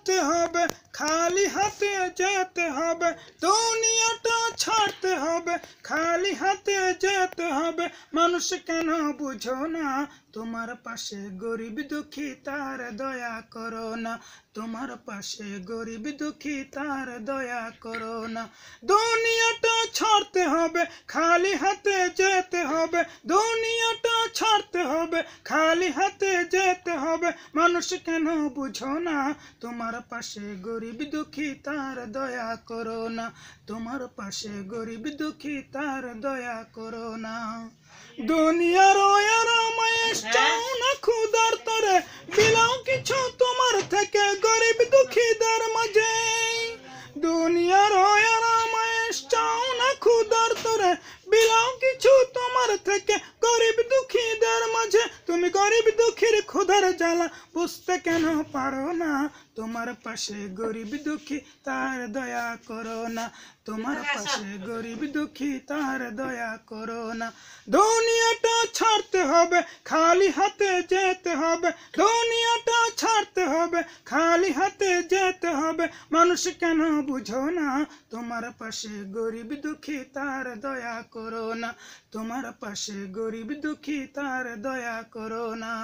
ছাড়তে হবে, খালি হাতে যেতে হবে, দুনিয়াটা ছাড়তে হবে, খালি হাতে যেতে হবে। মানুষ কেন বুঝো না, তোমার পাশে গরিব দুঃখী তার দয়া করো না, তোমার পাশে গরিব দুঃখী তার দয়া করো না। দুনিয়াটা ছাড়তে হবে, খালি হাতে যেতে হবে, দুনিয়াটা ছাড়তে হবে, খালি হাতে যেতে হবে। মানুষ কেন বুঝো না, তোমার পাশে গরিব দুঃখী তার দয়া করো না, তোমার পাশে গরিব দুঃখী তার দয়া করো না। দুনিয়ার আরামায়েশ চাও না ক্ষুধার তরে, বিলাও কিছু তোমার থেকে গরিব দুঃখীদের মাঝে। দুনিয়ার আরামায়েশ চাও না ক্ষুধার তরে, বিলাও কিছু তোমার থেকে গরিব দুঃখীদের মাঝে। তুমি গরিব দুঃখীর ক্ষুধার জ্বালা বুঝতে কেন পারো না, তোমার পাশে গরিব দুঃখী তার দয়া করো না, তোমার পাশে গরিব দুঃখী তার দয়া করো না। দুনিয়াটা ছাড়তে হবে, খালি হাতে যেতে হবে, দুনিয়াটা ছাড়তে হবে, খালি হাতে যেতে হবে। মানুষ কেন বুঝো না, তোমার পাশে গরিব দুঃখী তার দয়া করো না, তোমার পাশে গরিব দুঃখী তার দয়া করো না।